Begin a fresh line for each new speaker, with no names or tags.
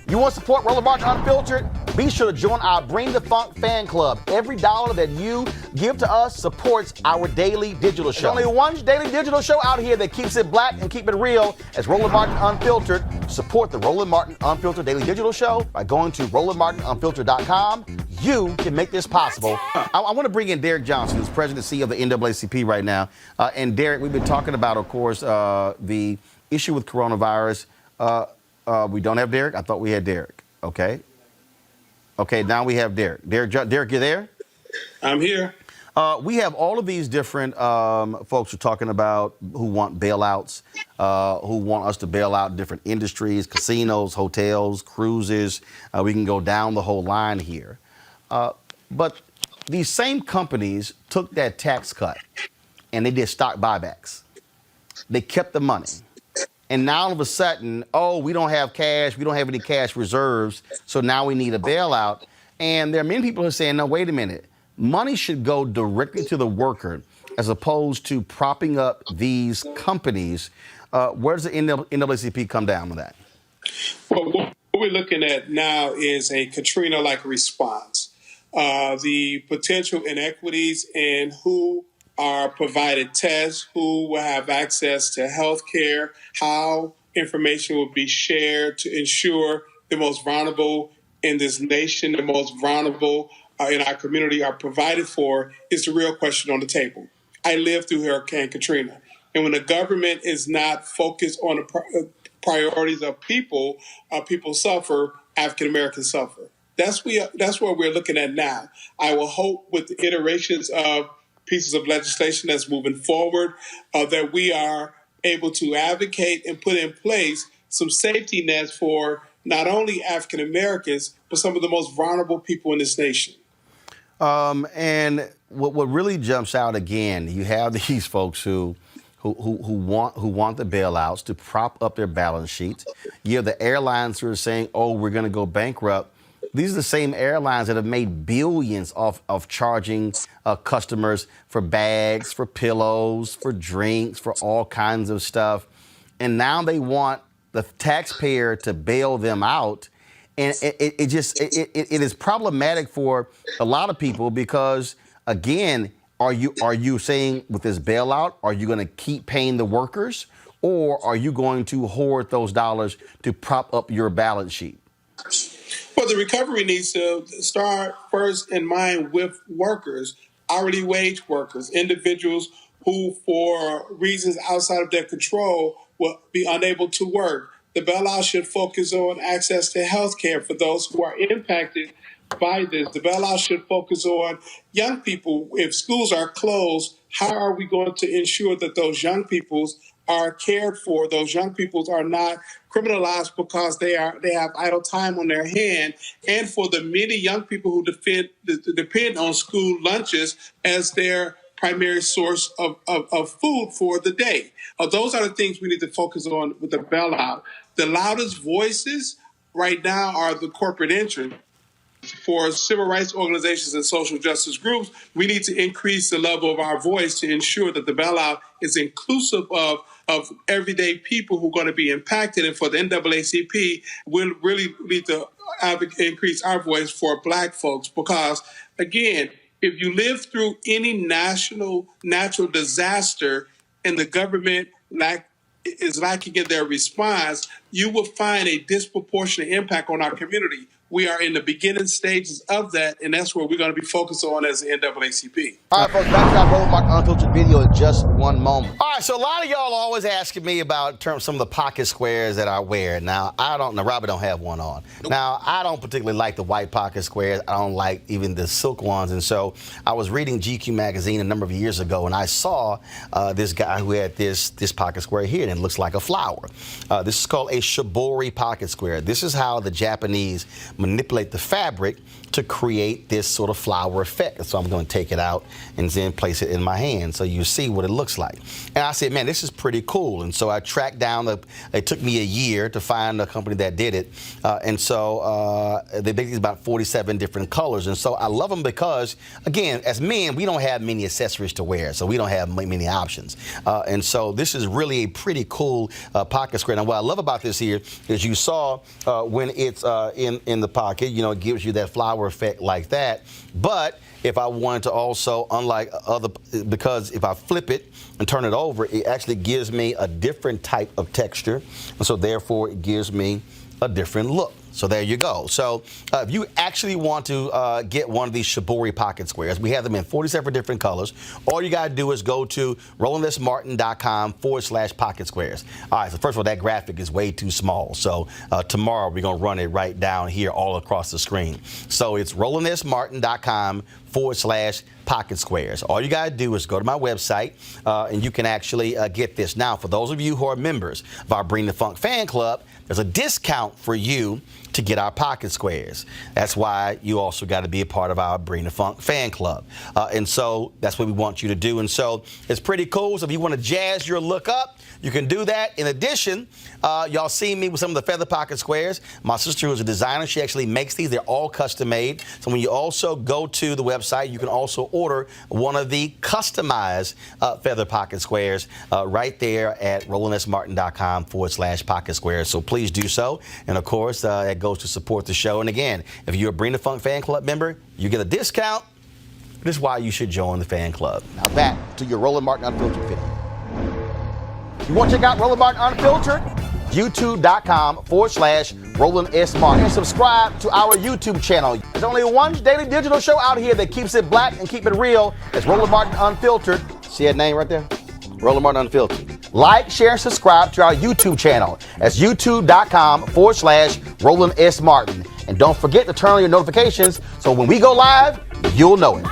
You want to support Roland Martin Unfiltered? Be sure to join our Bring the Funk fan club. Every dollar that you give to us supports our daily digital show. There's only one daily digital show out here that keeps it black and keep it real as Roland Martin Unfiltered. Support the Roland Martin Unfiltered daily digital show by going to RolandMartinUnfiltered.com. You can make this possible. I want to bring in Derrick Johnson, who's president and CEO of the NAACP right now. And Derrick, we've been talking about, of course, the issue with coronavirus. We don't have Derrick? I thought we had Derrick. Okay. Okay, now we have Derrick. Derrick, you there?
I'm here.
We have all of these different folks who are talking about who want bailouts, who want us to bail out different industries, casinos, hotels, cruises. We can go down the whole line here. But these same companies took that tax cut and they did stock buybacks. They kept the money. And now all of a sudden, oh, we don't have cash. We don't have any cash reserves. So now we need a bailout. And there are many people who are saying, no, wait a minute. Money should go directly to the worker as opposed to propping up these companies. Where does the NAACP come down on that?
Well, what we're looking at now is a Katrina-like response. The potential inequities in who are provided tests, who will have access to health care, how information will be shared to ensure the most vulnerable in this nation, the most vulnerable in our community are provided for is the real question on the table. I lived through Hurricane Katrina. And when the government is not focused on the priorities of people, people suffer, African Americans suffer. That's what we're looking at now. I will hope with the iterations of pieces of legislation that's moving forward, that we are able to advocate and put in place some safety nets for not only African Americans, but some of the most vulnerable people in this nation.
And what really jumps out again, you have these folks who want the bailouts to prop up their balance sheets. You have the airlines who are saying, oh, we're going to go bankrupt. These are the same airlines that have made billions off of charging customers for bags, for pillows, for drinks, for all kinds of stuff. And now they want the taxpayer to bail them out. And it is problematic for a lot of people because, again, are you saying with this bailout, are you going to keep paying the workers or are you going to hoard those dollars to prop up your balance sheet?
Well, the recovery needs to start first in mind with workers, hourly wage workers, individuals who, for reasons outside of their control, will be unable to work. The bailout should focus on access to health care for those who are impacted by this. The bailout should focus on young people. If schools are closed, how are we going to ensure that those young people are cared for? Those young people are not criminalized because they have idle time on their hand, and for the many young people who depend on school lunches as their primary source of food for the day. Those are the things we need to focus on with the bailout. The loudest voices right now are the corporate interests. For civil rights organizations and social justice groups, we need to increase the level of our voice to ensure that the bailout is inclusive of everyday people who are going to be impacted. And for the NAACP, we'll really need to increase our voice for Black folks because, again, if you live through any natural disaster and the government is lacking in their response, you will find a disproportionate impact on our community. We are in the beginning stages of that, and that's where we're going to be focused on as the NAACP.
All right, folks, back to our Roland Martin Unfiltered video in just one moment. All right, so a lot of y'all are always asking me about some of the pocket squares that I wear. Now, Robert don't have one on. Nope. Now, I don't particularly like the white pocket squares. I don't like even the silk ones. And so I was reading GQ magazine a number of years ago, and I saw this guy who had this pocket square here, and it looks like a flower. This is called a shibori pocket square. This is how the Japanese manipulate the fabric to create this sort of flower effect. So I'm going to take it out and then place it in my hand so you see what it looks like. And I said, man, this is pretty cool. And so I tracked down, it took me a year to find a company that did it. And so they make these about 47 different colors. And so I love them because, again, as men, we don't have many accessories to wear, so we don't have many options. And so this is really a pretty cool pocket square. Now, what I love about this notice here is you saw when it's in the pocket, you know, it gives you that flower effect like that. But if I wanted to also, unlike other, because if I flip it and turn it over, it actually gives me a different type of texture. And so therefore it gives me a different look. So there you go. So if you actually want to get one of these Shibori pocket squares, we have them in 47 different colors. All you got to do is go to RolandSMartin.com/pocket squares. All right, so first of all, that graphic is way too small. So tomorrow we're going to run it right down here all across the screen. So it's RolandSMartin.com/pocket squares. All you got to do is go to my website and you can actually get this. Now, for those of you who are members of our Bring the Funk fan club, there's a discount for you to get our pocket squares. That's why you also got to be a part of our Bring the Funk fan club. And so that's what we want you to do. And so it's pretty cool. So if you want to jazz your look up, you can do that. In addition, y'all see me with some of the feather pocket squares. My sister, who's a designer, she actually makes these. They're all custom made. So when you also go to the website, you can also order one of the customized feather pocket squares right there at RolandSMartin.com/pocket squares. So please do so. And of course, that goes to support the show. And again, if you're a Bring the Funk fan club member, you get a discount. This is why you should join the fan club. Now back to your Roland Martin Unfiltered video. You want to check out Roland Martin Unfiltered? YouTube.com/Roland S. Martin. And subscribe to our YouTube channel. There's only one daily digital show out here that keeps it black and keep it real. It's Roland Martin Unfiltered. See that name right there? Roland Martin Unfiltered. Like, share, and subscribe to our YouTube channel. That's YouTube.com/Roland S. Martin. And don't forget to turn on your notifications so when we go live, you'll know it.